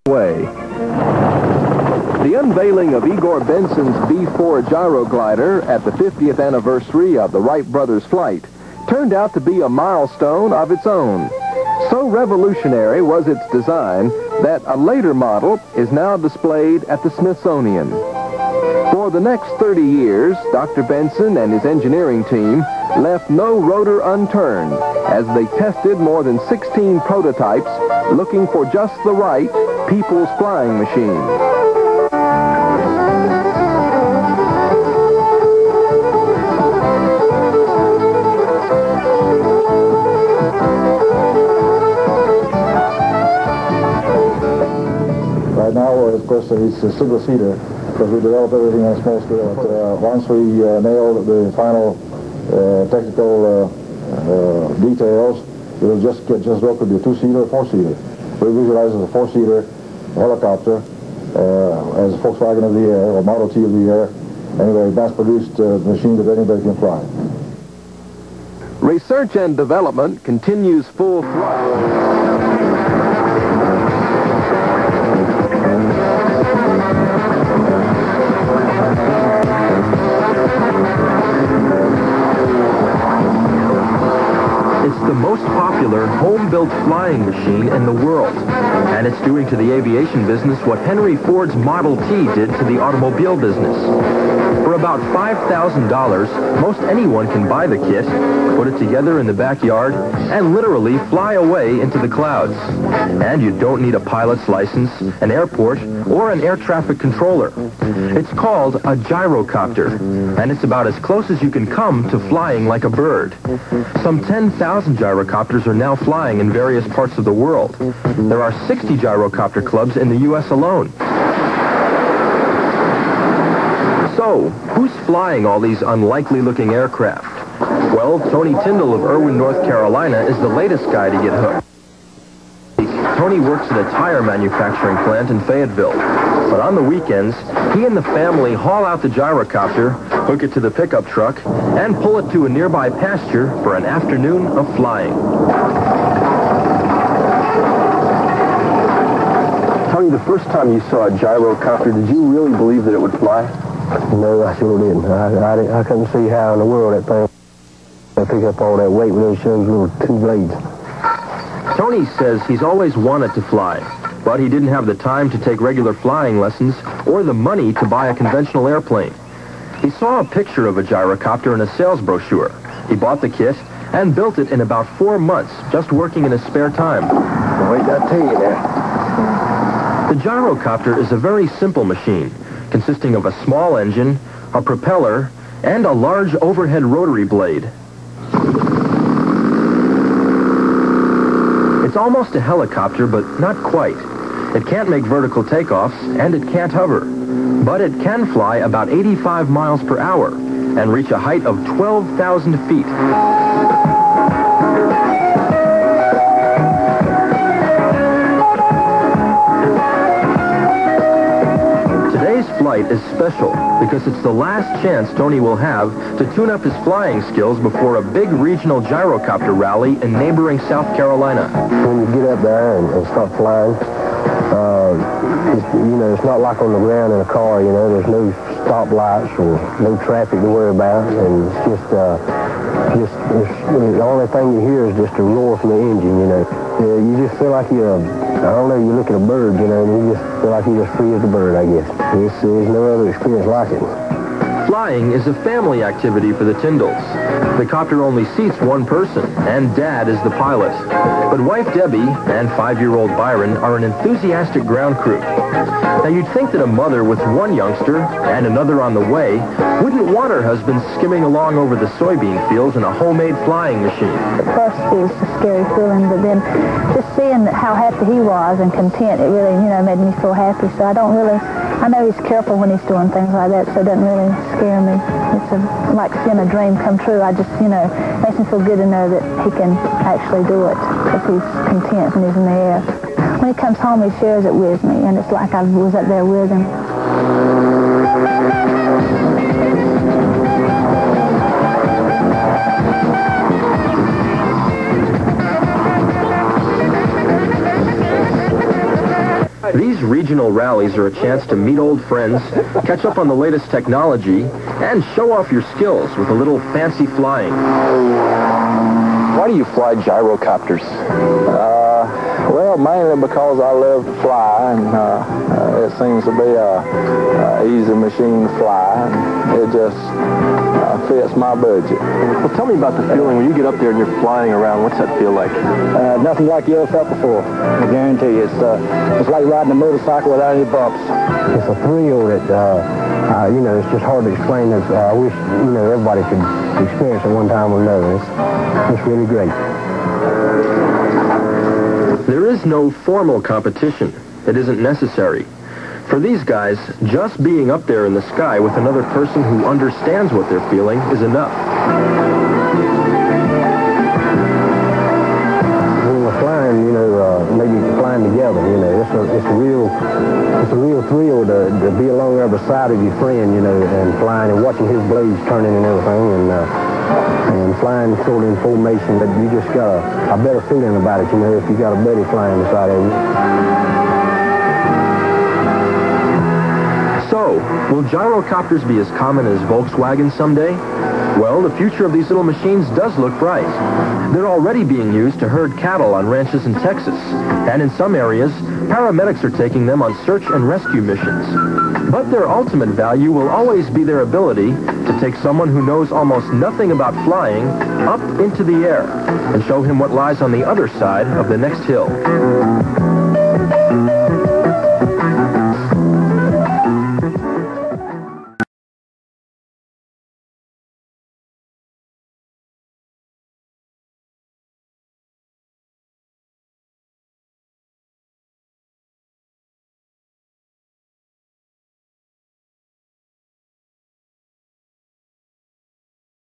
way. The unveiling of Igor Bensen's B-4 gyro glider at the 50th anniversary of the Wright brothers' flight turned out to be a milestone of its own. So revolutionary was its design that a later model is now displayed at the Smithsonian. For the next 30 years, Dr. Bensen and his engineering team left no rotor unturned as they tested more than 16 prototypes looking for just the right people's flying machine. Right now, of course, it's a single-seater because we develop everything on a small scale. But once we nail the final technical details, it'll just go could be a two-seater or four-seater. We visualize it as a four-seater helicopter, as a Volkswagen of the Air or Model T of the Air. Anyway, mass-produced machine that anybody can fly. Research and development continues full throttle. It's the most popular home-built flying machine in the world, and it's doing to the aviation business what Henry Ford's Model T did to the automobile business. For about $5,000, most anyone can buy the kit, put it together in the backyard, and literally fly away into the clouds. And you don't need a pilot's license, an airport, or an air traffic controller. It's called a gyrocopter, and it's about as close as you can come to flying like a bird. Some 10,000 gyrocopters are now flying in various parts of the world. There are 60 gyrocopter clubs in the U.S. alone. So, who's flying all these unlikely-looking aircraft? Well, Tony Tyndall of Irwin, North Carolina is the latest guy to get hooked. Tony works at a tire manufacturing plant in Fayetteville. But on the weekends, he and the family haul out the gyrocopter, hook it to the pickup truck, and pull it to a nearby pasture for an afternoon of flying. Tony, the first time you saw a gyrocopter, did you really believe that it would fly? No, I sure didn't. I couldn't see how in the world that thing would pick up all that weight with those little two blades. Tony says he's always wanted to fly, but he didn't have the time to take regular flying lessons or the money to buy a conventional airplane. He saw a picture of a gyrocopter in a sales brochure. He bought the kit and built it in about 4 months, just working in his spare time. Wait, I'll tell you that. The gyrocopter is a very simple machine, consisting of a small engine, a propeller, and a large overhead rotary blade. It's almost a helicopter, but not quite. It can't make vertical takeoffs, and it can't hover. But it can fly about 85 miles per hour and reach a height of 12,000 feet. Today's flight is special because it's the last chance Tony will have to tune up his flying skills before a big regional gyrocopter rally in neighboring South Carolina. When you get up there and start flying, it's not like on the ground in a car, there's no stoplights or no traffic to worry about, and it's just the only thing you hear is just a roar from the engine, You just feel like you're, you look at a bird, and you just feel like you're as free as a bird, I guess. There's no other experience like it. Flying is a family activity for the Tyndalls. The copter only seats one person, and Dad is the pilot. But wife Debbie and 5-year-old Byron are an enthusiastic ground crew. Now, you'd think that a mother with one youngster and another on the way wouldn't want her husband skimming along over the soybean fields in a homemade flying machine. At first, it was a scary feeling, but then just seeing how happy he was and content, it really, made me feel happy. So I know he's careful when he's doing things like that, so it doesn't really scare me. It's like seeing a dream come true. I just, it makes me feel good to know that he can actually do it if he's content when he's in the air. When he comes home, he shares it with me, and it's like I was up there with him. These regional rallies are a chance to meet old friends, catch up on the latest technology, and show off your skills with a little fancy flying. Why do you fly gyrocopters? Well, mainly because I love to fly, and it seems to be a easy machine to fly, and it just fits my budget. Well, tell me about the feeling when you get up there and you're flying around. What's that feel like? Nothing like you ever felt before. I guarantee you. It's like riding a motorcycle without any bumps. It's a thrill that, you know, it's just hard to explain. I wish, you know, everybody could experience it one time or another. It's really great. There is no formal competition. It isn't necessary. For these guys, just being up there in the sky with another person who understands what they're feeling is enough. When we're flying, you know, maybe flying together, you know, it's a real thrill to be along there beside of your friend, you know, and flying and watching his blades turning and everything, and flying sort of in formation. But you just got a better feeling about it, you know, if you got a buddy flying beside of you. So, will gyrocopters be as common as Volkswagen someday? Well, the future of these little machines does look bright. They're already being used to herd cattle on ranches in Texas, and in some areas, paramedics are taking them on search and rescue missions. But their ultimate value will always be their ability to take someone who knows almost nothing about flying up into the air and show him what lies on the other side of the next hill.